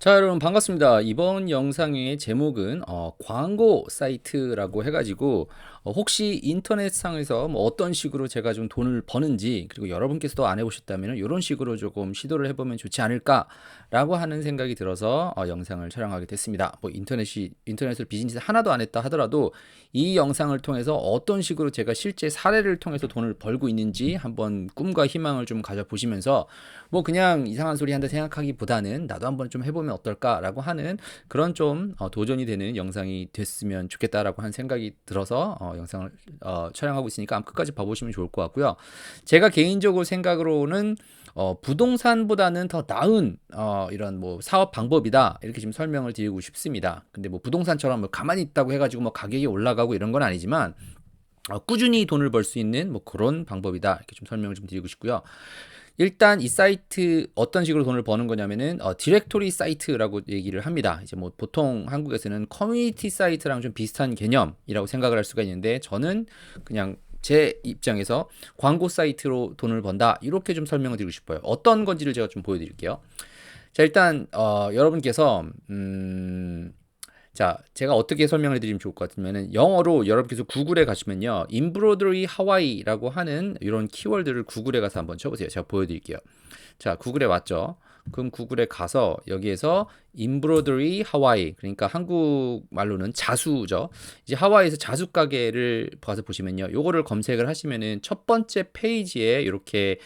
자, 여러분 반갑습니다. 이번 영상의 제목은 광고 사이트라고 해가지고 혹시 인터넷상에서 뭐 어떤 식으로 제가 좀 돈을 버는지, 그리고 여러분께서도 안 해보셨다면 이런 식으로 조금 시도를 해보면 좋지 않을까라고 하는 생각이 들어서 영상을 촬영하게 됐습니다. 뭐 인터넷을 비즈니스 하나도 안 했다 하더라도 이 영상을 통해서 어떤 식으로 제가 실제 사례를 통해서 돈을 벌고 있는지 한번 꿈과 희망을 좀 가져보시면서, 뭐 그냥 이상한 소리 한다 생각하기보다는 나도 한번 좀 해보면 어떨까라고 하는 그런 좀 도전이 되는 영상이 됐으면 좋겠다라고 하는 생각이 들어서 영상을 촬영하고 있으니까 끝까지 봐보시면 좋을 것 같고요. 제가 개인적으로 생각으로는 부동산보다는 더 나은 이런 뭐 사업 방법이다, 이렇게 좀 설명을 드리고 싶습니다. 근데 뭐 부동산처럼 뭐 가만히 있다고 해가지고 뭐 가격이 올라가고 이런 건 아니지만 꾸준히 돈을 벌 수 있는 뭐 그런 방법이다, 이렇게 좀 설명을 좀 드리고 싶고요. 일단 이 사이트 어떤 식으로 돈을 버는 거냐면은 디렉토리 사이트라고 얘기를 합니다. 이제 뭐 보통 한국에서는 커뮤니티 사이트랑 좀 비슷한 개념이라고 생각을 할 수가 있는데, 저는 그냥 제 입장에서 광고 사이트로 돈을 번다, 이렇게 좀 설명을 드리고 싶어요. 어떤 건지를 제가 좀 보여드릴게요. 자, 일단 여러분께서 자, 제가 어떻게 설명을 드리면 좋을 것 같으면은, 영어로 여러분께서 구글에 가시면요, 인브로더리 하와이라고 하는 이런 키워드를 구글에 가서 한번 쳐보세요. 제가 보여드릴게요. 자, 구글에 왔죠. 그럼 구글에 가서 여기에서 인브로더리 하와이, 그러니까 한국말로는 자수죠. 이제 하와이에서 자수 가게를 가서 보시면요, 요거를 검색을 하시면은 첫 번째 페이지에 이렇게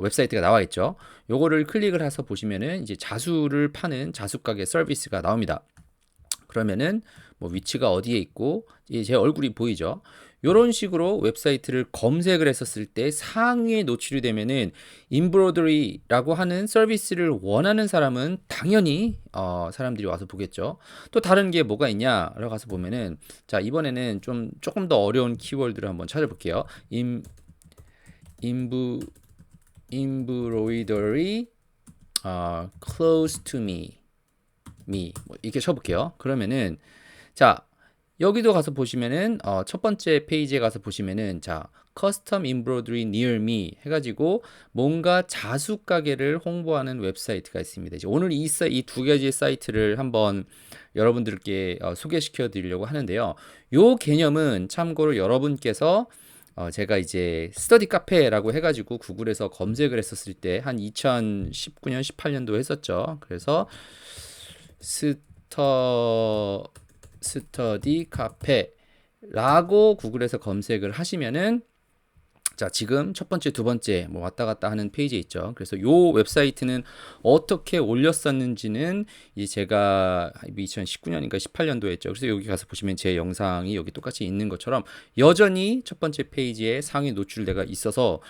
웹사이트가 나와 있죠. 요거를 클릭을 해서 보시면은 이제 자수를 파는 자수 가게 서비스가 나옵니다. 그러면은 뭐 위치가 어디에 있고 제 얼굴이 보이죠. 이런 식으로 웹사이트를 검색을 했었을 때 상위에 노출이 되면은 인브로더리라고 하는 서비스를 원하는 사람은 당연히 사람들이 와서 보겠죠. 또 다른 게 뭐가 있냐라고 가서 보면은, 자, 이번에는 조금 더 어려운 키워드를 한번 찾아볼게요. 인브 인브로이더리 close to me 뭐 이렇게 쳐볼게요. 그러면은, 자, 여기도 가서 보시면은 첫 번째 페이지에 가서 보시면은, 자, 커스텀 인브로드리 near me 해가지고 뭔가 자수 가게를 홍보하는 웹사이트가 있습니다. 이제 오늘 이 두 가지의 사이트를 한번 여러분들께 소개시켜 드리려고 하는데요. 요 개념은 참고로 여러분께서 제가 이제 스터디 카페라고 해가지고 구글에서 검색을 했었을 때 한 2019년 18년도 했었죠. 그래서 스터디 카페라고 구글에서 검색을 하시면은, 자, 지금 첫 번째, 두 번째 뭐 왔다 갔다 하는 페이지 있죠. 그래서 요 웹사이트는 어떻게 올렸었는지는 이제 제가 2019년인가 18년도 했죠. 그래서 여기 가서 보시면 제 영상이 여기 똑같이 있는 것처럼 여전히 첫 번째 페이지에 상위 노출대가 있어서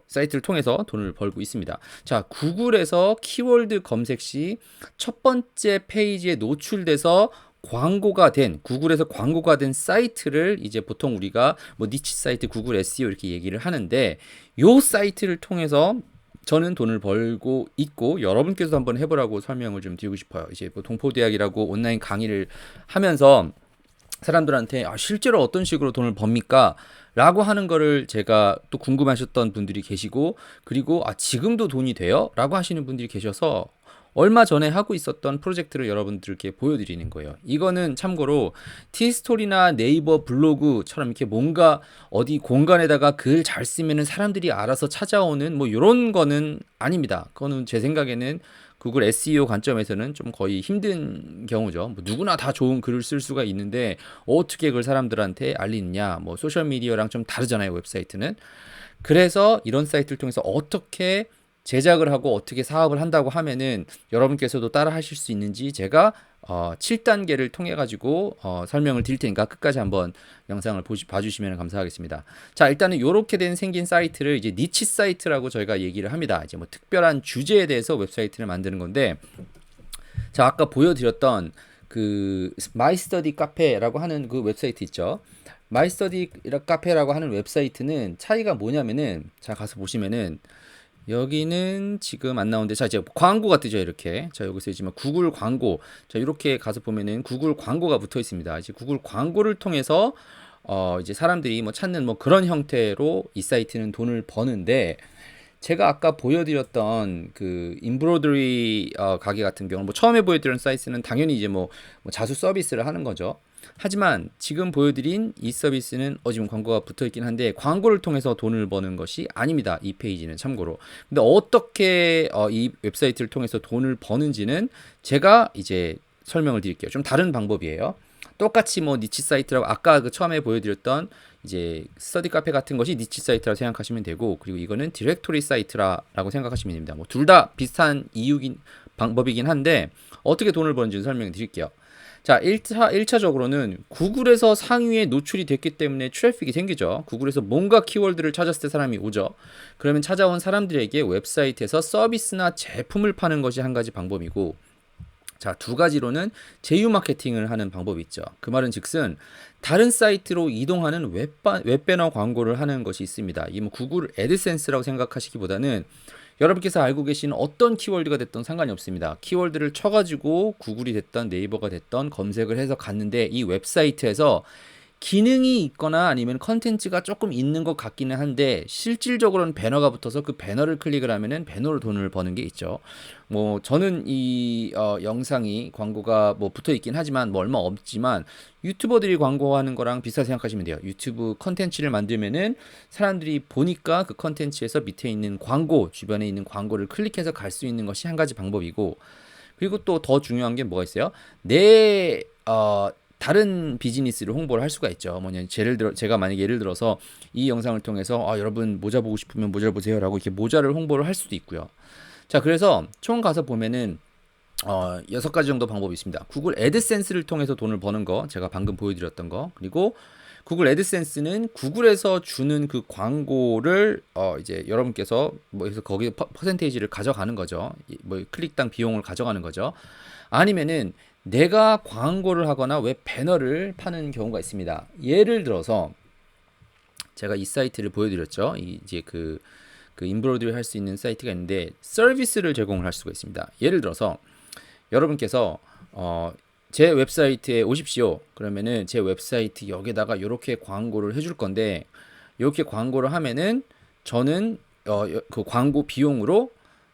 사이트를 통해서 돈을 벌고 있습니다. 자, 구글에서 키워드 검색 시 첫 번째 페이지에 노출돼서 구글에서 광고가 된 사이트를 이제 보통 우리가 뭐 니치 사이트, 구글 SEO 이렇게 얘기를 하는데, 요 사이트를 통해서 저는 돈을 벌고 있고, 여러분께서도 한번 해보라고 설명을 좀 드리고 싶어요. 이제 뭐 동포대학이라고 온라인 강의를 하면서 사람들한테 실제로 어떤 식으로 돈을 법니까? 라고 하는 거를 제가 또 궁금하셨던 분들이 계시고, 그리고 지금도 돈이 돼요? 라고 하시는 분들이 계셔서 얼마 전에 하고 있었던 프로젝트를 여러분들께 보여드리는 거예요. 이거는 참고로 티스토리나 네이버 블로그처럼 이렇게 뭔가 어디 공간에다가 글 잘 쓰면은 사람들이 알아서 찾아오는 뭐 이런 거는 아닙니다. 그거는 제 생각에는 구글 SEO 관점에서는 좀 거의 힘든 경우죠. 뭐 누구나 다 좋은 글을 쓸 수가 있는데 어떻게 그걸 사람들한테 알리느냐. 뭐 소셜 미디어랑 좀 다르잖아요, 웹사이트는. 그래서 이런 사이트를 통해서 어떻게 제작을 하고 어떻게 사업을 한다고 하면은 여러분께서도 따라 하실 수 있는지 제가 7단계를 통해 가지고 설명을 드릴 테니까 끝까지 한번 영상을 봐주시면 감사하겠습니다. 자, 일단은 이렇게 된 생긴 사이트를 이제 니치 사이트라고 저희가 얘기를 합니다. 이제 뭐 특별한 주제에 대해서 웹사이트를 만드는 건데, 자, 아까 보여드렸던 그 마이스터디 카페라고 하는 그 웹사이트 있죠. 마이스터디 카페라고 하는 웹사이트는 차이가 뭐냐면은, 자, 가서 보시면은 여기는 지금 안 나오는데, 자, 이제 광고가 뜨죠, 이렇게. 자, 여기서 이제 구글 광고. 자, 이렇게 가서 보면은 구글 광고가 붙어 있습니다. 이제 구글 광고를 통해서 이제 사람들이 뭐 찾는 뭐 그런 형태로 이 사이트는 돈을 버는데, 제가 아까 보여드렸던 그 인브로더리 가게 같은 경우는 뭐 처음에 보여드린 사이트는 당연히 이제 뭐 자수 서비스를 하는 거죠. 하지만 지금 보여드린 이 서비스는 지금 광고가 붙어 있긴 한데 광고를 통해서 돈을 버는 것이 아닙니다. 이 페이지는 참고로. 근데 어떻게 이 웹사이트를 통해서 돈을 버는지는 제가 이제 설명을 드릴게요. 좀 다른 방법이에요. 똑같이 뭐 니치 사이트라고 아까 그 처음에 보여드렸던 이제 스터디 카페 같은 것이 니치 사이트라고 생각하시면 되고, 그리고 이거는 디렉토리 사이트라고 생각하시면 됩니다. 뭐 둘 다 비슷한 이유긴 방법이긴 한데 어떻게 돈을 버는지 설명해 드릴게요. 자, 1차적으로는 구글에서 상위에 노출이 됐기 때문에 트래픽이 생기죠. 구글에서 뭔가 키워드를 찾았을 때 사람이 오죠. 그러면 찾아온 사람들에게 웹사이트에서 서비스나 제품을 파는 것이 한 가지 방법이고, 자, 두 가지로는 제휴 마케팅을 하는 방법이 있죠. 그 말은 즉슨 다른 사이트로 이동하는 웹배너 광고를 하는 것이 있습니다. 이 뭐 구글 애드센스라고 생각하시기보다는 여러분께서 알고 계시는 어떤 키워드가 됐던 상관이 없습니다. 키워드를 쳐가지고 구글이 됐던 네이버가 됐던 검색을 해서 갔는데 이 웹사이트에서 기능이 있거나 아니면 컨텐츠가 조금 있는 것 같기는 한데 실질적으로는 배너가 붙어서 그 배너를 클릭을 하면은 배너로 돈을 버는 게 있죠. 뭐 저는 이 영상이 광고가 뭐 붙어 있긴 하지만 뭐 얼마 없지만 유튜버들이 광고하는 거랑 비슷하게 생각하시면 돼요. 유튜브 컨텐츠를 만들면은 사람들이 보니까 그 컨텐츠에서 밑에 있는 광고, 주변에 있는 광고를 클릭해서 갈 수 있는 것이 한 가지 방법이고, 그리고 또 더 중요한 게 뭐가 있어요? 내 다른 비즈니스를 홍보를 할 수가 있죠. 뭐냐면 제가 만약에 예를 들어서 이 영상을 통해서 여러분 모자 보고 싶으면 모자를 보세요라고 이렇게 모자를 홍보를 할 수도 있고요. 자, 그래서 총 가서 보면은 6가지 정도 방법이 있습니다. 구글 애드센스를 통해서 돈을 버는 거, 제가 방금 보여드렸던 거, 그리고 구글 애드센스는 구글에서 주는 그 광고를 이제 여러분께서 뭐 해서 거기 퍼센테이지를 가져가는 거죠. 뭐 클릭당 비용을 가져가는 거죠. 아니면은 내가 광고를 하거나 웹 배너를 파는 경우가 있습니다. 예를 들어서 제가 이 사이트를 보여드렸죠. 이제 그 인브로이드를 할 수 있는 사이트가 있는데 서비스를 제공을 할 수가 있습니다. 예를 들어서 여러분께서 제 웹사이트에 오십시오. 그러면은 제 웹사이트 여기다가 이렇게 광고를 해줄 건데 이렇게 광고를 하면은 저는 그 광고 비용으로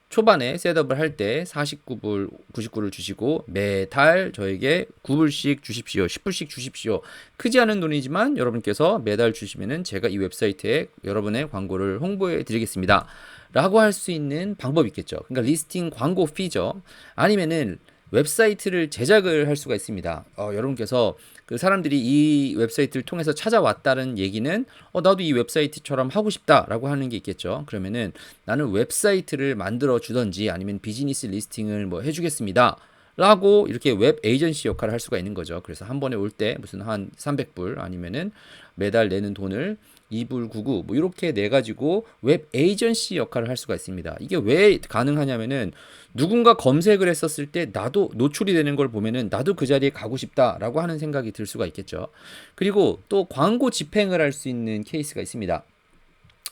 초반에 셋업을 할 때 49불, 99를 주시고 매달 저에게 9불씩 주십시오. 10불씩 주십시오. 크지 않은 돈이지만 여러분께서 매달 주시면은 제가 이 웹사이트에 여러분의 광고를 홍보해 드리겠습니다. 라고 할 수 있는 방법이 있겠죠. 그러니까 리스팅 광고 피죠. 아니면은 웹사이트를 제작을 할 수가 있습니다. 여러분께서 그 사람들이 이 웹사이트를 통해서 찾아왔다는 얘기는 나도 이 웹사이트처럼 하고 싶다라고 하는 게 있겠죠. 그러면은 나는 웹사이트를 만들어 주던지 아니면 비즈니스 리스팅을 뭐 해주겠습니다. 라고 이렇게 웹 에이전시 역할을 할 수가 있는 거죠. 그래서 한 번에 올 때 무슨 한 300불 아니면은 매달 내는 돈을 2불 99 뭐 이렇게 내 가지고 웹 에이전시 역할을 할 수가 있습니다. 이게 왜 가능하냐면은 누군가 검색을 했었을 때 나도 노출이 되는 걸 보면은 나도 그 자리에 가고 싶다라고 하는 생각이 들 수가 있겠죠. 그리고 또 광고 집행을 할 수 있는 케이스가 있습니다.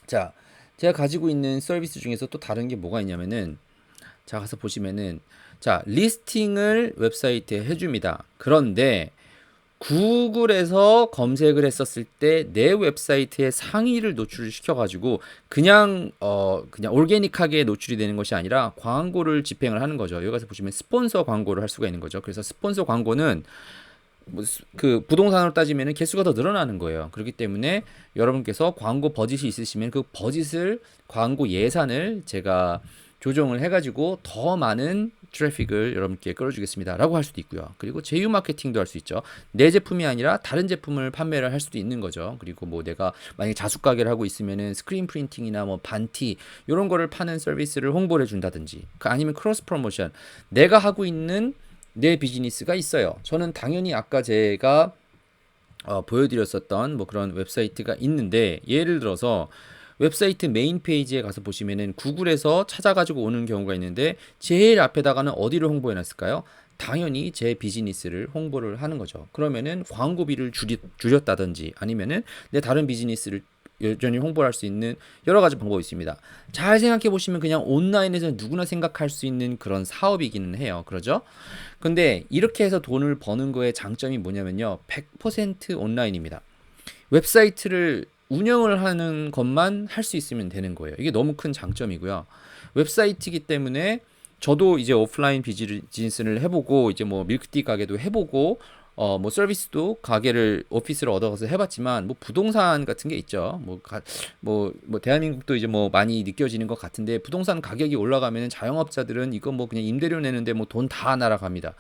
자, 제가 가지고 있는 서비스 중에서 또 다른 게 뭐가 있냐면은 자, 가서 보시면은 자, 리스팅을 웹사이트에 해줍니다. 그런데 구글에서 검색을 했었을 때 내 웹사이트에 상위를 노출을 시켜가지고 그냥 올게닉하게 노출이 되는 것이 아니라 광고를 집행을 하는 거죠. 여기 가서 보시면 스폰서 광고를 할 수가 있는 거죠. 그래서 스폰서 광고는 그 부동산으로 따지면 개수가 더 늘어나는 거예요. 그렇기 때문에 여러분께서 광고 버짓이 있으시면 그 버짓을 광고 예산을 제가 조정을 해가지고 더 많은 트래픽을 여러분께 끌어주겠습니다 라고 할 수도 있고요. 그리고 제휴 마케팅도 할 수 있죠. 내 제품이 아니라 다른 제품을 판매를 할 수도 있는 거죠. 그리고 뭐 내가 만약에 자숙 가게를 하고 있으면은 스크린 프린팅이나 뭐 반티 이런 거를 파는 서비스를 홍보를 해준다든지, 아니면 크로스 프로모션, 내가 하고 있는 내 비즈니스가 있어요. 저는 당연히 아까 제가 보여드렸었던 뭐 그런 웹사이트가 있는데, 예를 들어서 웹사이트 메인 페이지에 가서 보시면은 구글에서 찾아가지고 오는 경우가 있는데 제일 앞에다가는 어디를 홍보해 놨을까요? 당연히 제 비즈니스를 홍보를 하는 거죠. 그러면은 광고비를 줄였다든지 아니면은 내 다른 비즈니스를 여전히 홍보를 할 수 있는 여러 가지 방법이 있습니다. 잘 생각해 보시면 그냥 온라인에서 누구나 생각할 수 있는 그런 사업이기는 해요. 그러죠? 근데 이렇게 해서 돈을 버는 거의 장점이 뭐냐면요, 100% 온라인입니다. 웹사이트를 운영을 하는 것만 할 수 있으면 되는 거예요. 이게 너무 큰 장점이고요. 웹사이트이기 때문에 저도 이제 오프라인 비즈니스를 해보고 이제 뭐 밀크티 가게도 해보고 뭐 서비스도 가게를 오피스를 얻어가서 해봤지만 뭐 부동산 같은 게 있죠. 뭐 대한민국도 이제 뭐 많이 느껴지는 것 같은데 부동산 가격이 올라가면 자영업자들은 이거 뭐 그냥 임대료 내는데 뭐 돈 다 날아갑니다.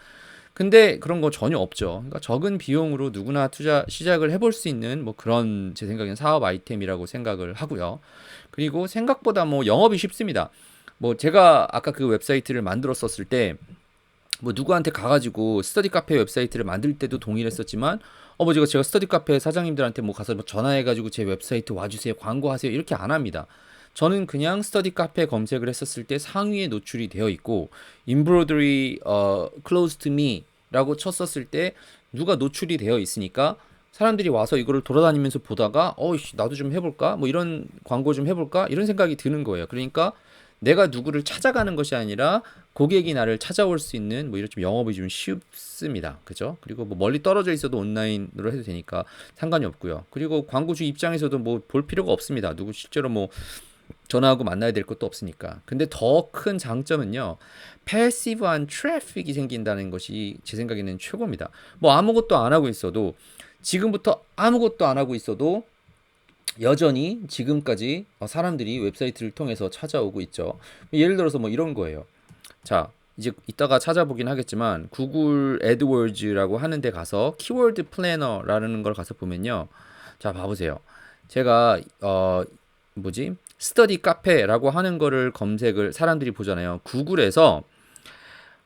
근데 그런 거 전혀 없죠. 그러니까 적은 비용으로 누구나 투자 시작을 해볼 수 있는 뭐 그런 제 생각엔 사업 아이템이라고 생각을 하고요. 그리고 생각보다 뭐 영업이 쉽습니다. 뭐 제가 아까 그 웹사이트를 만들었었을 때 뭐 누구한테 가가지고 스터디 카페 웹사이트를 만들 때도 동의를 했었지만 뭐 제가 스터디 카페 사장님들한테 뭐 가서 뭐 전화해가지고 제 웹사이트 와주세요 광고하세요 이렇게 안 합니다. 저는 그냥 스터디 카페 검색을 했었을 때 상위에 노출이 되어 있고 embroidery close to me라고 쳤었을 때 누가 노출이 되어 있으니까 사람들이 와서 이거를 돌아다니면서 보다가 나도 좀 해볼까 뭐 이런 광고 좀 해볼까 이런 생각이 드는 거예요. 그러니까 내가 누구를 찾아가는 것이 아니라 고객이 나를 찾아올 수 있는 뭐 이런 좀 영업이 좀 쉽습니다. 그죠? 그리고 뭐 멀리 떨어져 있어도 온라인으로 해도 되니까 상관이 없고요. 그리고 광고주 입장에서도 뭐 볼 필요가 없습니다. 누구 실제로 뭐 전화하고 만나야 될 것도 없으니까. 근데 더 큰 장점은요. 패시브한 트래픽이 생긴다는 것이 제 생각에는 최고입니다. 뭐 아무것도 안 하고 있어도 지금부터 아무것도 안 하고 있어도 여전히 지금까지 사람들이 웹사이트를 통해서 찾아오고 있죠. 예를 들어서 뭐 이런 거예요. 자, 이제 이따가 찾아보긴 하겠지만 구글 애드워즈라고 하는 데 가서 키워드 플래너라는 걸 가서 보면요. 자, 봐보세요. 제가 스터디 카페라고 하는 거를 검색을 사람들이 보잖아요. 구글에서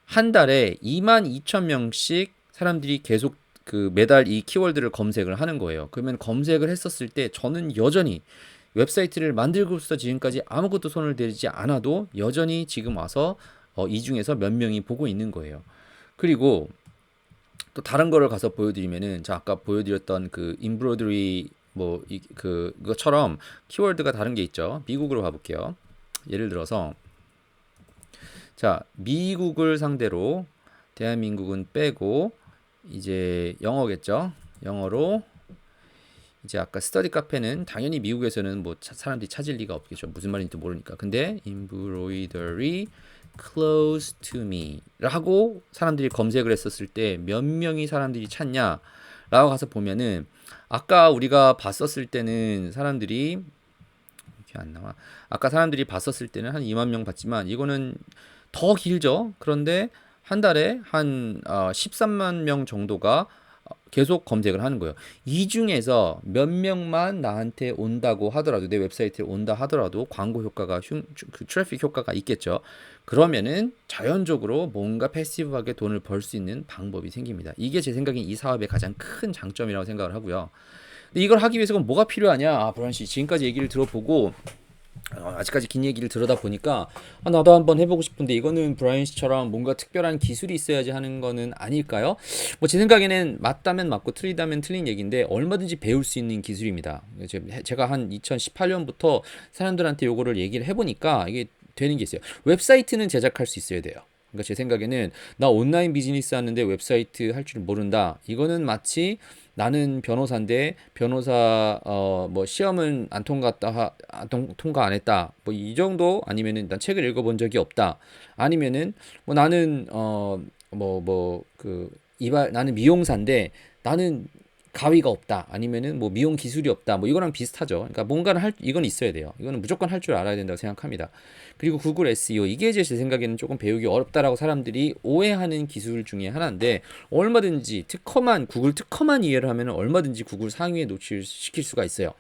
한 달에 22,000명씩 사람들이 계속 그 매달 이 키워드를 검색을 하는 거예요. 그러면 검색을 했었을 때 저는 여전히 웹사이트를 만들고서 지금까지 아무것도 손을 대지 않아도 여전히 지금 와서 이 중에서 몇 명이 보고 있는 거예요. 그리고 또 다른 거를 가서 보여드리면은 자 아까 보여드렸던 그 임브로이더리 뭐 그것처럼 키워드가 다른 게 있죠. 미국으로 가볼게요. 예를 들어서 자 미국을 상대로 대한민국은 빼고 이제 영어겠죠. 영어로 이제 아까 스터디 카페는 당연히 미국에서는 뭐 사람들이 찾을 리가 없겠죠. 무슨 말인지 모르니까. 근데 embroidery close to me 라고 사람들이 검색을 했었을 때 몇 명이 사람들이 찾냐 라고 가서 보면은 아까 우리가 봤었을 때는 사람들이 이렇게 안 나와. 아까 사람들이 봤었을 때는 한 2만 명 봤지만 이거는 더 길죠. 그런데 한 달에 한 13만 명 정도가 계속 검색을 하는 거예요. 이 중에서 몇 명만 나한테 온다고 하더라도 내 웹사이트에 온다 하더라도 광고 효과가 그 트래픽 효과가 있겠죠. 그러면은 자연적으로 뭔가 패시브하게 돈을 벌 수 있는 방법이 생깁니다. 이게 제 생각엔 이 사업의 가장 큰 장점이라고 생각을 하고요. 근데 이걸 하기 위해서 뭐가 필요하냐? 브라이언 씨 지금까지 얘기를 들어보고 아직까지 긴 얘기를 들어다 보니까 나도 한번 해보고 싶은데 이거는 브라이언 씨처럼 뭔가 특별한 기술이 있어야지 하는 거는 아닐까요? 뭐 제 생각에는 맞다면 맞고 틀리다면 틀린 얘기인데 얼마든지 배울 수 있는 기술입니다. 제가 한 2018년부터 사람들한테 요거를 얘기를 해보니까 이게 되는 게 있어요. 웹사이트는 제작할 수 있어야 돼요. 그러니까 제 생각에는 나 온라인 비즈니스 하는데 웹사이트 할 줄 모른다. 이거는 마치 나는 변호사인데 변호사 뭐 시험은 안 통과했다 통과 안 했다 뭐 이 정도 아니면은 난 책을 읽어본 적이 없다 아니면은 뭐 나는 나는 미용사인데 나는 가위가 없다 아니면은 뭐 미용 기술이 없다 뭐 이거랑 비슷하죠. 그러니까 뭔가는 이건 있어야 돼요. 이거는 무조건 할 줄 알아야 된다고 생각합니다. 그리고 구글 SEO 이게 제 생각에는 조금 배우기 어렵다라고 사람들이 오해하는 기술 중에 하나인데 얼마든지 구글 특허만 이해를 하면 얼마든지 구글 상위에 노출시킬 수가 있어요.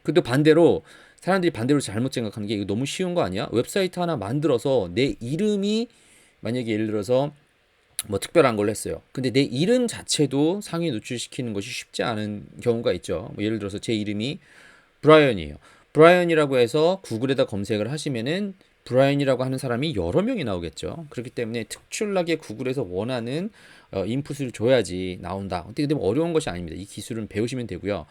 근데 반대로 사람들이 반대로 잘못 생각하는 게 이거 너무 쉬운 거 아니야? 웹사이트 하나 만들어서 내 이름이 만약에 예를 들어서 뭐 특별한 걸 했어요. 근데 내 이름 자체도 상위 노출시키는 것이 쉽지 않은 경우가 있죠. 뭐 예를 들어서 제 이름이 브라이언이에요. 브라이언이라고 해서 구글에다 검색을 하시면은 브라이언이라고 하는 사람이 여러 명이 나오겠죠. 그렇기 때문에 특출나게 구글에서 원하는 인풋을 줘야지 나온다. 어떻게 되면 어려운 것이 아닙니다. 이 기술은 배우시면 되고요.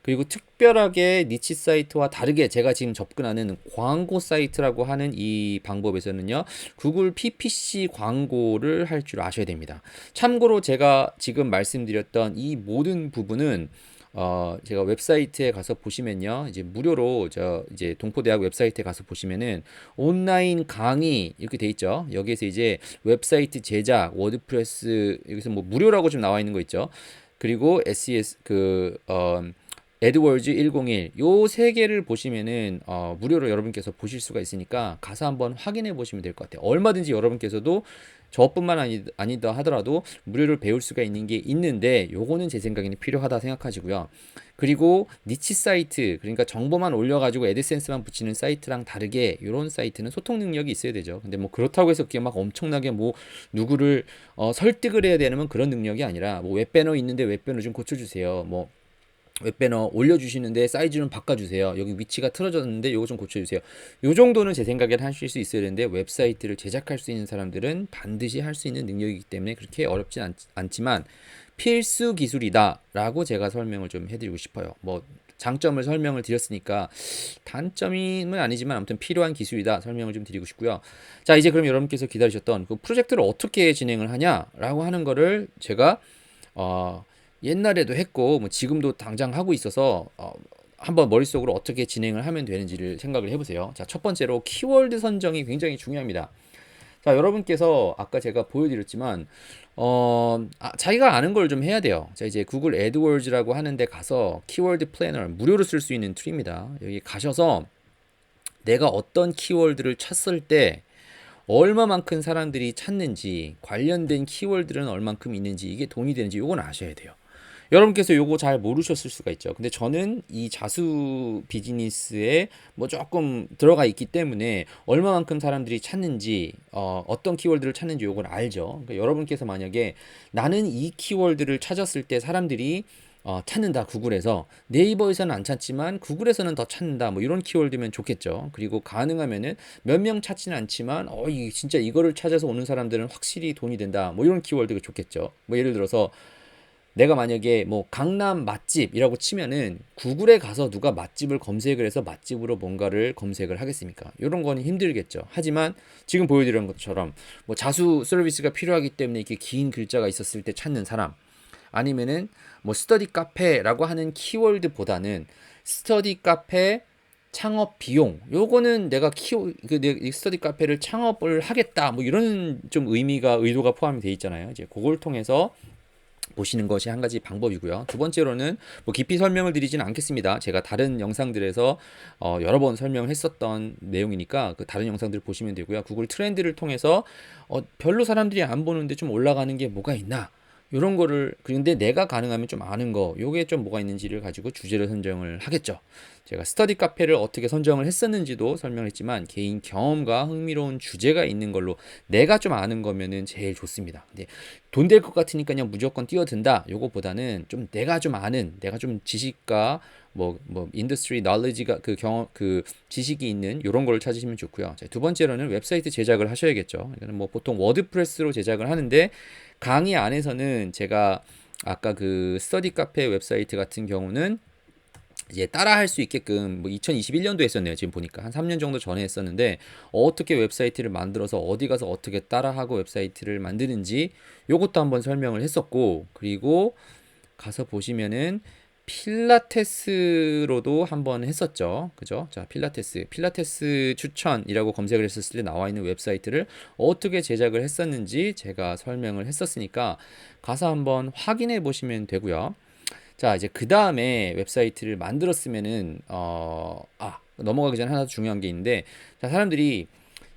그리고 특별하게 니치 사이트와 다르게 제가 지금 접근하는 광고 사이트라고 하는 이 방법에서는요. 구글 PPC 광고를 할 줄 아셔야 됩니다. 참고로 제가 지금 말씀드렸던 이 모든 부분은 제가 웹사이트에 가서 보시면요. 이제 무료로 이제 동포대학 웹사이트에 가서 보시면은 온라인 강의 이렇게 돼 있죠. 여기에서 이제 웹사이트 제작, 워드프레스 여기서 뭐 무료라고 좀 나와 있는 거 있죠. 그리고 SES 에드워즈 101 요 세 개를 보시면은 무료로 여러분께서 보실 수가 있으니까 가서 한번 확인해 보시면 될 것 같아요. 얼마든지 여러분께서도 저뿐만 아니다 하더라도 무료로 배울 수가 있는 게 있는데 요거는 제 생각에는 필요하다 생각하시고요. 그리고 니치 사이트 그러니까 정보만 올려가지고 애드센스만 붙이는 사이트랑 다르게 이런 사이트는 소통 능력이 있어야 되죠. 근데 뭐 그렇다고 해서 그게 막 엄청나게 뭐 누구를 설득을 해야 되는 그런 능력이 아니라 뭐 웹배너 있는데 웹배너 좀 고쳐주세요. 뭐 웹배너 올려주시는데 사이즈 좀 바꿔주세요. 여기 위치가 틀어졌는데 요거 좀 고쳐주세요. 요 정도는 제 생각엔 하실 수 있어야 되는데 웹사이트를 제작할 수 있는 사람들은 반드시 할 수 있는 능력이기 때문에 그렇게 어렵진 않지만 필수 기술이다 라고 제가 설명을 좀 해드리고 싶어요. 뭐 장점을 설명을 드렸으니까 단점은 아니지만 아무튼 필요한 기술이다 설명을 좀 드리고 싶고요. 자 이제 그럼 여러분께서 기다리셨던 그 프로젝트를 어떻게 진행을 하냐라고 하는 거를 제가 옛날에도 했고 뭐 지금도 당장 하고 있어서 한번 머릿속으로 어떻게 진행을 하면 되는지를 생각을 해보세요. 자, 첫 번째로 키워드 선정이 굉장히 중요합니다. 자, 여러분께서 아까 제가 보여드렸지만 자기가 아는 걸 좀 해야 돼요. 자, 이제 구글 애드워즈라고 하는데 가서 키워드 플래너 무료로 쓸 수 있는 툴입니다. 여기 가셔서 내가 어떤 키워드를 쳤을 때 얼마만큼 사람들이 찾는지 관련된 키워드는 얼만큼 있는지 이게 돈이 되는지 이건 아셔야 돼요. 여러분께서 요거 잘 모르셨을 수가 있죠. 근데 저는 이 자수 비즈니스에 뭐 조금 들어가 있기 때문에 얼마만큼 사람들이 찾는지 어떤 키워드를 찾는지 요걸 알죠. 그러니까 여러분께서 만약에 나는 이 키워드를 찾았을 때 사람들이 찾는다 구글에서 네이버에서는 안 찾지만 구글에서는 더 찾는다 뭐 이런 키워드면 좋겠죠. 그리고 가능하면은 몇 명 찾지는 않지만 진짜 이거를 찾아서 오는 사람들은 확실히 돈이 된다 뭐 이런 키워드가 좋겠죠. 뭐 예를 들어서 내가 만약에 뭐 강남 맛집이라고 치면은 구글에 가서 누가 맛집을 검색을 해서 맛집으로 뭔가를 검색을 하겠습니까? 이런 거는 힘들겠죠. 하지만 지금 보여드린 것처럼 뭐 자수 서비스가 필요하기 때문에 이렇게 긴 글자가 있었을 때 찾는 사람 아니면은 뭐 스터디 카페라고 하는 키워드보다는 스터디 카페 창업 비용 요거는 내가 이 스터디 카페를 창업을 하겠다 뭐 이런 좀 의도가 포함이 돼 있잖아요. 이제 그걸 통해서 보시는 것이 한 가지 방법이고요. 두 번째로는 뭐 깊이 설명을 드리지는 않겠습니다. 제가 다른 영상들에서 여러 번 설명을 했었던 내용이니까 그 다른 영상들을 보시면 되고요. 구글 트렌드를 통해서 별로 사람들이 안 보는데 좀 올라가는 게 뭐가 있나? 이런 거를 근데 내가 가능하면 좀 아는 거 요게 좀 뭐가 있는지를 가지고 주제를 선정을 하겠죠. 제가 스터디 카페를 어떻게 선정을 했었는지도 설명했지만 개인 경험과 흥미로운 주제가 있는 걸로 내가 좀 아는 거면은 제일 좋습니다. 근데 돈 될 것 같으니까 그냥 무조건 뛰어든다 요거보다는 좀 내가 좀 아는 내가 좀 지식과 뭐 인더스트리 널리지가 그 지식이 있는 이런 거를 찾으시면 좋고요. 자, 두 번째로는 웹사이트 제작을 하셔야겠죠. 이거는 뭐 보통 워드프레스로 제작을 하는데 강의 안에서는 제가 아까 그 스터디 카페 웹사이트 같은 경우는 이제 따라 할 수 있게끔 뭐 2021년도 했었네요. 지금 보니까 한 3년 정도 전에 했었는데 어떻게 웹사이트를 만들어서 어디 가서 어떻게 따라하고 웹사이트를 만드는지 요것도 한번 설명을 했었고 그리고 가서 보시면은 필라테스로도 한번 했었죠. 그죠? 자, 필라테스 추천이라고 검색을 했었을 때 나와 있는 웹사이트를 어떻게 제작을 했었는지 제가 설명을 했었으니까 가서 한번 확인해 보시면 되고요. 자, 이제 그 다음에 웹사이트를 만들었으면은 넘어가기 전에 하나 중요한 게 있는데 자, 사람들이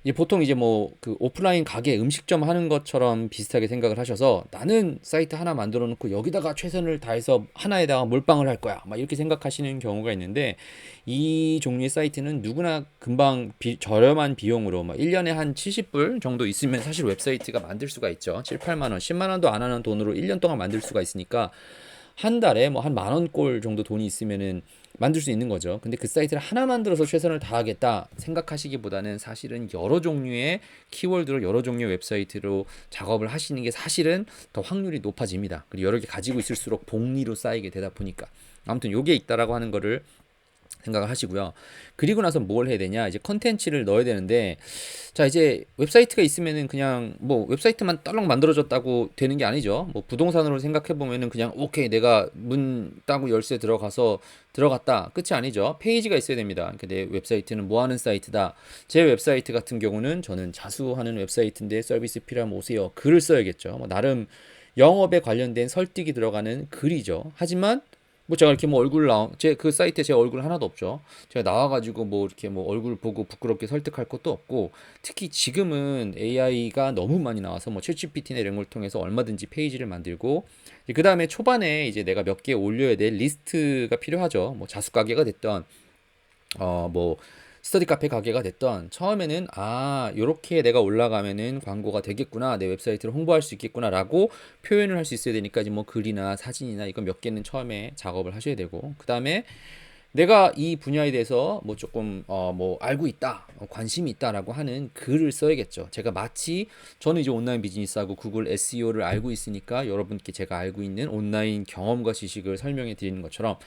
이제 보통 이제 뭐 그 오프라인 가게 음식점 하는 것처럼 비슷하게 생각을 하셔서 나는 사이트 하나 만들어 놓고 여기다가 최선을 다해서 하나에다가 몰빵을 할 거야 막 이렇게 생각하시는 경우가 있는데 이 종류의 사이트는 누구나 금방 저렴한 비용으로 막 1년에 한 70불 정도 있으면 사실 웹사이트가 만들 수가 있죠. 7, 8만 원, 10만 원도 안 하는 돈으로 1년 동안 만들 수가 있으니까 한 달에 뭐 한 만 원꼴 정도 돈이 있으면은 만들 수 있는 거죠. 근데 그 사이트를 하나 만들어서 최선을 다하겠다 생각하시기보다는 사실은 여러 종류의 키워드로 여러 종류의 웹사이트로 작업을 하시는 게 사실은 더 확률이 높아집니다. 그리고 여러 개 가지고 있을수록 복리로 쌓이게 되다 보니까 아무튼 요게 있다라고 하는 거를 생각을 하시고요. 그리고 나서 뭘 해야 되냐? 이제 컨텐츠를 넣어야 되는데, 자, 이제 웹사이트가 있으면은 그냥 뭐 웹사이트만 떨렁 만들어졌다고 되는 게 아니죠. 뭐 부동산으로 생각해 보면은 그냥 오케이, 내가 문 따고 열쇠 들어가서 들어갔다. 끝이 아니죠. 페이지가 있어야 됩니다. 그러니까 내 웹사이트는 뭐 하는 사이트다. 제 웹사이트 같은 경우는 저는 자수하는 웹사이트인데 서비스 필요하면 오세요. 글을 써야겠죠. 뭐 나름 영업에 관련된 설득이 들어가는 글이죠. 하지만 뭐 제가 이렇게 뭐 얼굴 나온 제 그 사이트에 제 얼굴 하나도 없죠. 제가 나와가지고 뭐 이렇게 뭐 얼굴 보고 부끄럽게 설득할 것도 없고, 특히 지금은 AI가 너무 많이 나와서 뭐 챗GPT나 이런 걸 통해서 얼마든지 페이지를 만들고, 그 다음에 초반에 이제 내가 몇 개 올려야 될 리스트가 필요하죠. 뭐 자수 가게가 됐던 뭐 스터디 카페 가게가 됐던, 처음에는 요렇게 내가 올라가면은 광고가 되겠구나, 내 웹사이트를 홍보할 수 있겠구나라고 표현을 할 수 있어야 되니까 이제 뭐 글이나 사진이나 이거 몇 개는 처음에 작업을 하셔야 되고, 그 다음에 내가 이 분야에 대해서 뭐 조금 뭐 알고 있다, 관심이 있다라고 하는 글을 써야겠죠. 제가 마치 저는 이제 온라인 비즈니스하고 구글 SEO를 알고 있으니까 여러분께 제가 알고 있는 온라인 경험과 지식을 설명해 드리는 것처럼,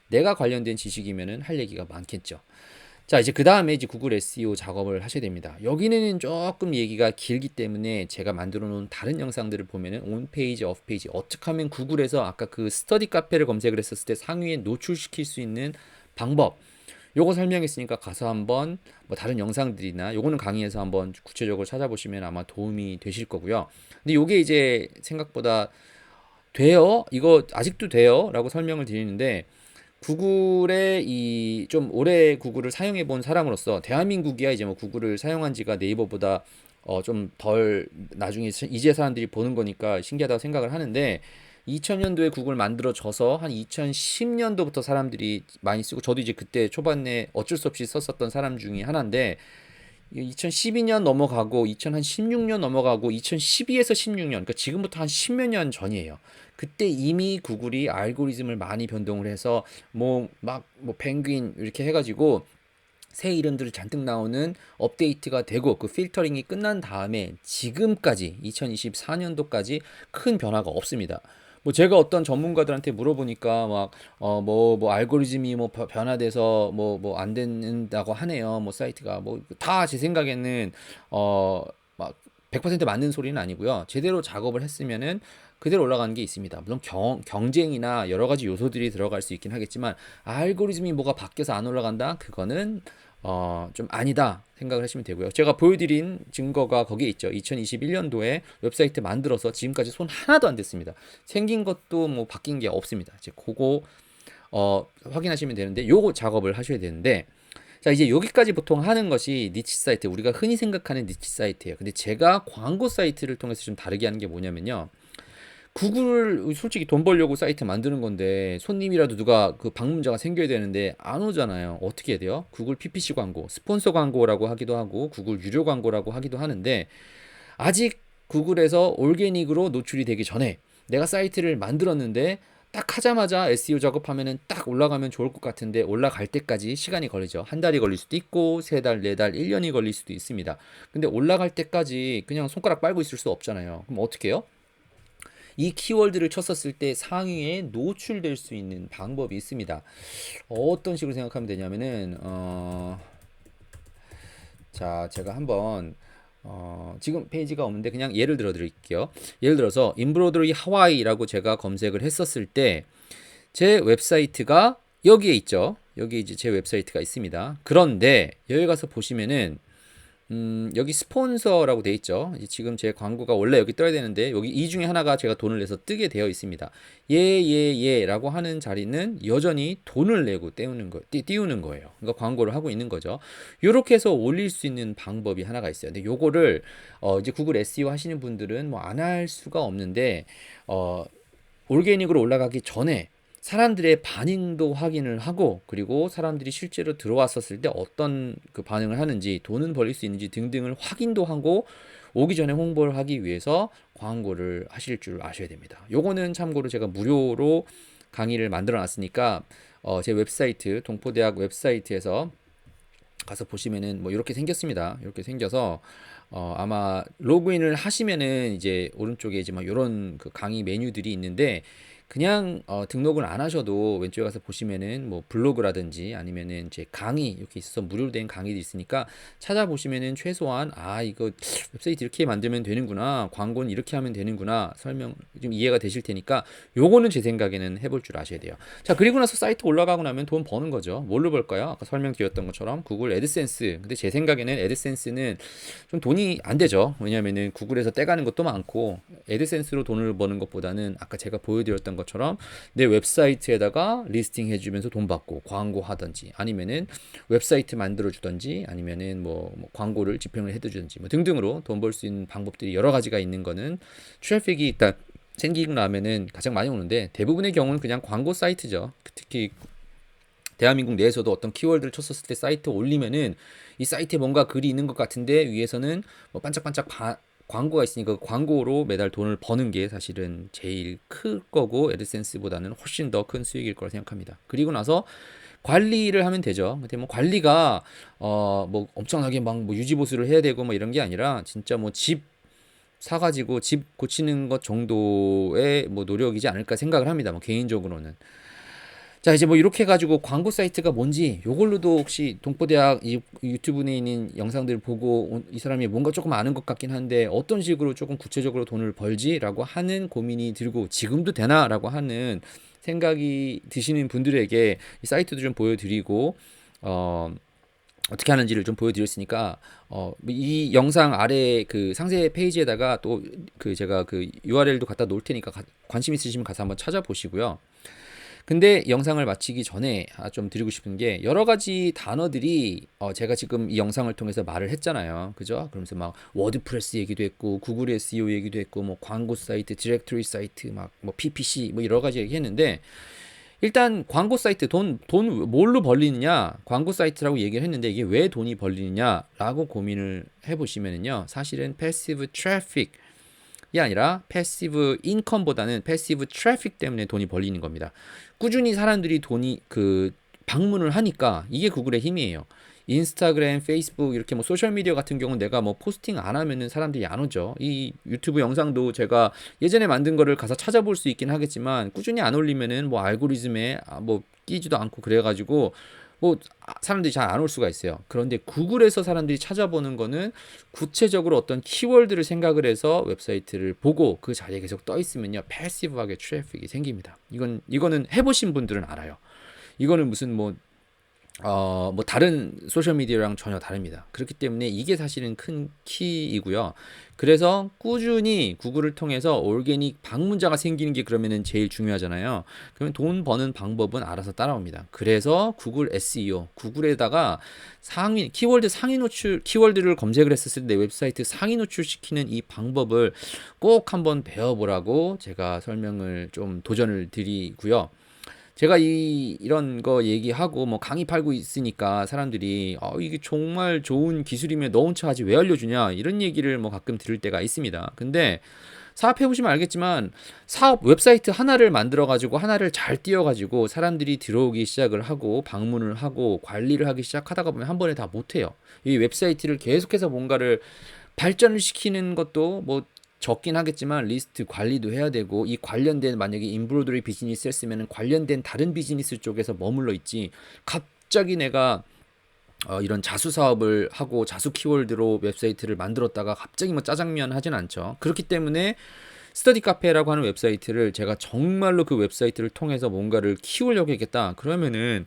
내가 관련된 지식이면은 할 얘기가 많겠죠. 자, 이제 그 다음에 이제 구글 SEO 작업을 하셔야 됩니다. 여기는 조금 얘기가 길기 때문에 제가 만들어 놓은 다른 영상들을 보면은 온페이지, 오프페이지, 어떻게 하면 구글에서 아까 그 스터디 카페를 검색을 했었을 때 상위에 노출시킬 수 있는 방법, 요거 설명했으니까 가서 한번 뭐 다른 영상들이나 요거는 강의에서 한번 구체적으로 찾아보시면 아마 도움이 되실 거고요. 근데 요게 이제 생각보다 돼요? 이거 아직도 돼요? 라고 설명을 드리는데, 구글의 이 좀 오래 구글을 사용해 본 사람으로서, 대한민국이야 이제 뭐 구글을 사용한 지가 네이버보다 좀 덜, 나중에 이제 사람들이 보는 거니까 신기하다고 생각을 하는데, 2000년도에 구글 만들어져서 한 2010년도부터 사람들이 많이 쓰고, 저도 이제 그때 초반에 어쩔 수 없이 썼었던 사람 중에 하나인데, 2012년 넘어가고 2016년 넘어가고 2012에서 16년, 그러니까 지금부터 한 십몇 년 전이에요. 그때 이미 구글이 알고리즘을 많이 변동을 해서 뭐 막 뭐 펭귄 이렇게 해가지고 새 이름들이 잔뜩 나오는 업데이트가 되고, 그 필터링이 끝난 다음에 지금까지 2024년도까지 큰 변화가 없습니다. 뭐 제가 어떤 전문가들한테 물어보니까 막 뭐 알고리즘이 뭐 변화돼서 뭐 안 된다고 하네요. 뭐 사이트가 뭐 다 제 생각에는 막 100% 맞는 소리는 아니고요. 제대로 작업을 했으면은 그대로 올라가는 게 있습니다. 물론 경쟁이나 여러 가지 요소들이 들어갈 수 있긴 하겠지만, 알고리즘이 뭐가 바뀌어서 안 올라간다? 그거는 좀 아니다 생각을 하시면 되고요. 제가 보여드린 증거가 거기에 있죠. 2021년도에 웹사이트 만들어서 지금까지 손 하나도 안 댔습니다. 생긴 것도 뭐 바뀐 게 없습니다. 이제 그거 확인하시면 되는데, 요거 작업을 하셔야 되는데, 자, 이제 여기까지 보통 하는 것이 니치 사이트, 우리가 흔히 생각하는 니치 사이트예요. 근데 제가 광고 사이트를 통해서 좀 다르게 하는 게 뭐냐면요, 구글 솔직히 돈 벌려고 사이트 만드는 건데 손님이라도 누가 그 방문자가 생겨야 되는데 안 오잖아요. 어떻게 해야 돼요? 구글 PPC 광고, 스폰서 광고라고 하기도 하고 구글 유료 광고라고 하기도 하는데, 아직 구글에서 올게닉으로 노출이 되기 전에 내가 사이트를 만들었는데 딱 하자마자 SEO 작업하면은 딱 올라가면 좋을 것 같은데, 올라갈 때까지 시간이 걸리죠. 한 달이 걸릴 수도 있고 세 달, 네 달, 1년이 걸릴 수도 있습니다. 근데 올라갈 때까지 그냥 손가락 빨고 있을 수 없잖아요. 그럼 어떻게 해요? 이 키워드를 쳤었을 때 상위에 노출될 수 있는 방법이 있습니다. 어떤 식으로 생각하면 되냐면은 자, 제가 한번 지금 페이지가 없는데 그냥 예를 들어 드릴게요. 예를 들어서 인브로드리 하와이라고 제가 검색을 했었을 때 제 웹사이트가 여기에 있죠. 여기 이제 제 웹사이트가 있습니다. 그런데 여기 가서 보시면은 여기 스폰서라고 돼 있죠. 지금 제 광고가 원래 여기 떠야 되는데 여기 이 중에 하나가 제가 돈을 내서 뜨게 되어 있습니다. 예라고 하는 자리는 여전히 돈을 내고 띄우는 거예요. 그러니까 광고를 하고 있는 거죠. 이렇게 해서 올릴 수 있는 방법이 하나가 있어요. 근데 요거를 이제 구글 SEO 하시는 분들은 뭐 안 할 수가 없는데, 올게닉으로 올라가기 전에 사람들의 반응도 확인을 하고, 그리고 사람들이 실제로 들어왔었을 때 어떤 그 반응을 하는지, 돈은 벌릴 수 있는지 등등을 확인도 하고 오기 전에 홍보를 하기 위해서 광고를 하실 줄 아셔야 됩니다. 요거는 참고로 제가 무료로 강의를 만들어 놨으니까 제 웹사이트, 동포대학 웹사이트에서 가서 보시면은 뭐 이렇게 생겼습니다. 이렇게 생겨서 아마 로그인을 하시면은 이제 오른쪽에 이제 막 이런 그 강의 메뉴들이 있는데, 그냥 등록을 안 하셔도 왼쪽에 가서 보시면은 뭐 블로그라든지 아니면은 이제 강의 이렇게 있어서 무료로 된 강의도 있으니까 찾아보시면은 최소한 이거 웹사이트 이렇게 만들면 되는구나, 광고는 이렇게 하면 되는구나, 설명 좀 이해가 되실 테니까 요거는 제 생각에는 해볼 줄 아셔야 돼요. 자, 그리고 나서 사이트 올라가고 나면 돈 버는 거죠. 뭘로 벌까요? 아까 설명드렸던 것처럼 구글 애드센스. 근데 제 생각에는 애드센스는 좀 돈이 안 되죠. 왜냐면은 구글에서 떼가는 것도 많고 애드센스로 돈을 버는 것보다는 아까 제가 보여드렸던 것처럼 내 웹사이트에다가 리스팅 해주면서 돈 받고 광고하든지 아니면은 웹사이트 만들어주든지 아니면은 뭐 광고를 집행을 해주든지 뭐 등등으로 돈 벌 수 있는 방법들이 여러 가지가 있는 거는 트래픽이 일단 생기고 나면은 가장 많이 오는데 대부분의 경우는 그냥 광고 사이트죠. 특히 대한민국 내에서도 어떤 키워드를 쳤었을 때 사이트 올리면은 이 사이트에 뭔가 글이 있는 것 같은데 위에서는 뭐 반짝반짝 광고가 있으니까 그 광고로 매달 돈을 버는 게 사실은 제일 클 거고 애드센스보다는 훨씬 더 큰 수익일 거라 생각합니다. 그리고 나서 관리를 하면 되죠. 근데 뭐 관리가 뭐 엄청나게 막 뭐 유지 보수를 해야 되고 뭐 이런 게 아니라 진짜 뭐 집 사가지고 집 고치는 것 정도의 뭐 노력이지 않을까 생각을 합니다. 뭐 개인적으로는. 자, 이제 뭐 이렇게 해가지고 광고 사이트가 뭔지 요걸로도 혹시 동포대학 이 유튜브에 있는 영상들을 보고 이 사람이 뭔가 조금 아는 것 같긴 한데 어떤 식으로 조금 구체적으로 돈을 벌지라고 하는 고민이 들고 지금도 되나라고 하는 생각이 드시는 분들에게 이 사이트도 좀 보여드리고 어떻게 하는지를 좀 보여드렸으니까 이 영상 아래 그 상세 페이지에다가 또 그 제가 그 URL도 갖다 놓을 테니까 관심 있으시면 가서 한번 찾아보시고요. 근데 영상을 마치기 전에 좀 드리고 싶은 게 여러 가지 단어들이 제가 지금 이 영상을 통해서 말을 했잖아요. 그죠? 그러면서 막 워드프레스 얘기도 했고 구글 SEO 얘기도 했고 뭐 광고 사이트, 디렉토리 사이트 막 뭐 PPC 뭐 여러 가지 얘기했는데 일단 광고 사이트 돈 뭘로 벌리느냐? 광고 사이트라고 얘기를 했는데 이게 왜 돈이 벌리느냐라고 고민을 해보시면은요. 사실은 패시브 트래픽 이 아니라 패시브 인컴보다는 패시브 트래픽 때문에 돈이 벌리는 겁니다. 꾸준히 사람들이 돈이 방문을 하니까 이게 구글의 힘이에요. 인스타그램, 페이스북 이렇게 뭐 소셜 미디어 같은 경우는 내가 뭐 포스팅 안 하면은 사람들이 안 오죠. 이 유튜브 영상도 제가 예전에 만든 거를 가서 찾아볼 수 있긴 하겠지만 꾸준히 안 올리면은 뭐 알고리즘에 뭐 끼지도 않고 그래가지고 뭐 사람들이 잘 안 올 수가 있어요. 그런데 구글에서 사람들이 찾아보는 거는 구체적으로 어떤 키워드를 생각을 해서 웹사이트를 보고 그 자리에 계속 떠 있으면요 패시브하게 트래픽이 생깁니다. 이거는 해보신 분들은 알아요. 이거는 무슨 뭐 다른 소셜 미디어랑 전혀 다릅니다. 그렇기 때문에 이게 사실은 큰 키이고요. 그래서 꾸준히 구글을 통해서 올게닉 방문자가 생기는 게 그러면은 제일 중요하잖아요. 그러면 돈 버는 방법은 알아서 따라옵니다. 그래서 구글 SEO, 구글에다가 상위 노출, 키워드를 검색을 했었을 때 웹사이트 상위 노출시키는 이 방법을 꼭 한번 배워보라고 제가 설명을 좀 도전을 드리고요. 제가 이런 거 얘기하고 뭐 강의 팔고 있으니까 사람들이 이게 정말 좋은 기술이면 너 혼자 하지 왜 알려주냐 이런 얘기를 뭐 가끔 들을 때가 있습니다. 근데 사업해 보시면 알겠지만 사업 웹사이트 하나를 만들어 가지고 하나를 잘 띄워 가지고 사람들이 들어오기 시작을 하고 방문을 하고 관리를 하기 시작하다가 보면 한 번에 다 못해요. 이 웹사이트를 계속해서 뭔가를 발전을 시키는 것도 뭐 적긴 하겠지만 리스트 관리도 해야 되고 이 관련된 만약에 인브로이더리 비즈니스 했으면 관련된 다른 비즈니스 쪽에서 머물러 있지 갑자기 내가 이런 자수 사업을 하고 자수 키워드로 웹사이트를 만들었다가 갑자기 뭐 짜장면 하진 않죠. 그렇기 때문에 스터디 카페라고 하는 웹사이트를 제가 정말로 그 웹사이트를 통해서 뭔가를 키우려고 했겠다. 그러면은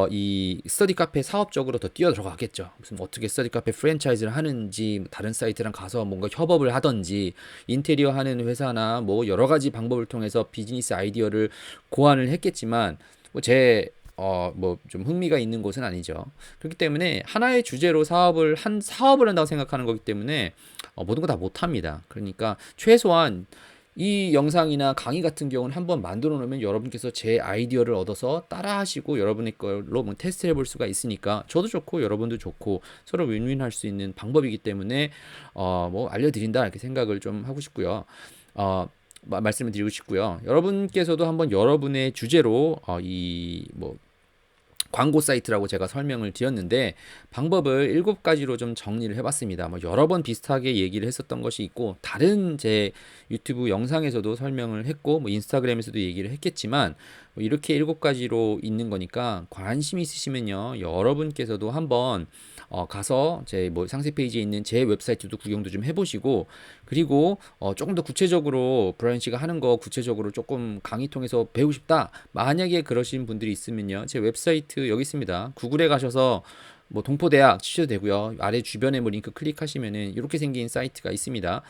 이 스터디 카페 사업적으로 더 뛰어 들어가겠죠. 무슨 어떻게 스터디 카페 프랜차이즈를 하는지 다른 사이트랑 가서 뭔가 협업을 하든지 인테리어 하는 회사나 뭐 여러 가지 방법을 통해서 비즈니스 아이디어를 고안을 했겠지만 뭐제 뭐 좀 흥미가 있는 곳은 아니죠. 그렇기 때문에 하나의 주제로 사업을 한다고 생각하는 거기 때문에 모든 거 다 못합니다. 그러니까 최소한 이 영상이나 강의 같은 경우는 한번 만들어 놓으면 여러분께서 제 아이디어를 얻어서 따라 하시고 여러분의 걸로 뭐 테스트 해볼 수가 있으니까 저도 좋고 여러분도 좋고 서로 윈윈 할 수 있는 방법이기 때문에 뭐 알려드린다 이렇게 생각을 좀 하고 싶고요. 말씀을 드리고 싶고요. 여러분께서도 한번 여러분의 주제로 이 뭐 광고 사이트라고 제가 설명을 드렸는데 방법을 7가지로 좀 정리를 해봤습니다. 뭐 여러 번 비슷하게 얘기를 했었던 것이 있고 다른 제 유튜브 영상에서도 설명을 했고 뭐 인스타그램에서도 얘기를 했겠지만 뭐 이렇게 7가지로 있는 거니까 관심 있으시면요 여러분께서도 한번 가서 제 뭐 상세 페이지에 있는 제 웹사이트도 구경도 좀 해보시고 그리고 조금 더 구체적으로 브라이언 씨가 하는 거 구체적으로 조금 강의 통해서 배우고 싶다. 만약에 그러신 분들이 있으면요. 제 웹사이트 여기 있습니다. 구글에 가셔서 뭐 동포대학 치셔도 되고요. 아래 주변에 뭐 링크 클릭하시면은 이렇게 생긴 사이트가 있습니다.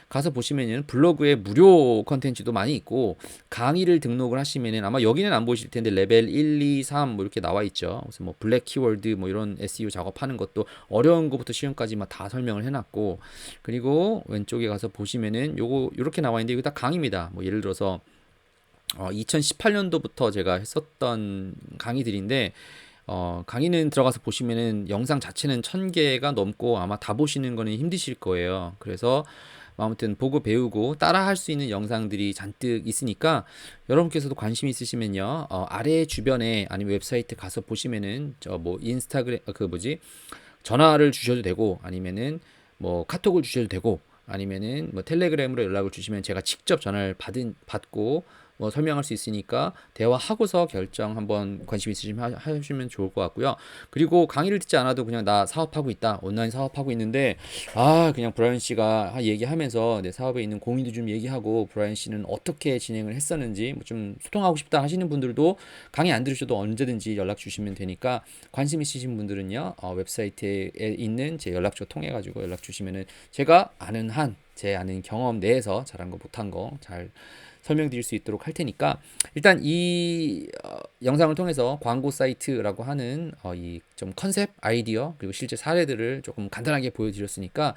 가서 보시면은 블로그에 무료 컨텐츠도 많이 있고 강의를 등록을 하시면은 아마 여기는 안 보이실 텐데 레벨 1, 2, 3 뭐 이렇게 나와 있죠. 그래서 뭐 블랙 키워드 뭐 이런 SEO 작업하는 것도 어려운 것부터 쉬운까지 막 다 설명을 해놨고 그리고 왼쪽에 가서 보시면은 요거 이렇게 나와 있는데 이거 다 강의입니다. 뭐 예를 들어서 2018년도부터 제가 했었던 강의들인데 강의는 들어가서 보시면은 영상 자체는 1000개가 넘고 아마 다 보시는 거는 힘드실 거예요. 그래서 아무튼 보고 배우고 따라 할 수 있는 영상들이 잔뜩 있으니까 여러분께서도 관심 있으시면요. 아래 주변에 아니면 웹사이트 가서 보시면은 저 뭐 인스타그램 그 뭐지? 전화를 주셔도 되고 아니면은 뭐 카톡을 주셔도 되고 아니면은 뭐 텔레그램으로 연락을 주시면 제가 직접 전화를 받고 뭐 설명할 수 있으니까 대화하고서 결정 한번 관심 있으시면 하시면 좋을 것 같고요. 그리고 강의를 듣지 않아도 그냥 나 사업하고 있다. 온라인 사업하고 있는데 그냥 브라이언 씨가 얘기하면서 내 사업에 있는 고민도 좀 얘기하고 브라이언 씨는 어떻게 진행을 했었는지 뭐 좀 소통하고 싶다 하시는 분들도 강의 안 들으셔도 언제든지 연락 주시면 되니까 관심 있으신 분들은요. 웹사이트에 있는 제 연락처 통해 가지고 연락 주시면은 제가 아는 한 제 아는 경험 내에서 잘한 거 못한 거 잘 설명드릴 수 있도록 할 테니까 일단 이 영상을 통해서 광고 사이트라고 하는 이 좀 컨셉, 아이디어 그리고 실제 사례들을 조금 간단하게 보여드렸으니까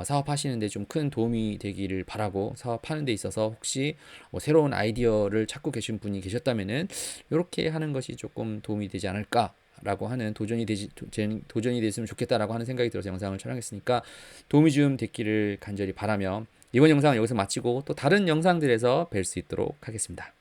사업하시는데 좀 큰 도움이 되기를 바라고 사업하는 데 있어서 혹시 새로운 아이디어를 찾고 계신 분이 계셨다면은 이렇게 하는 것이 조금 도움이 되지 않을까 라고 하는 도전이 됐으면 좋겠다라고 하는 생각이 들어서 영상을 촬영했으니까 도움이 좀 됐기를 간절히 바라며 이번 영상은 여기서 마치고 또 다른 영상들에서 뵐 수 있도록 하겠습니다.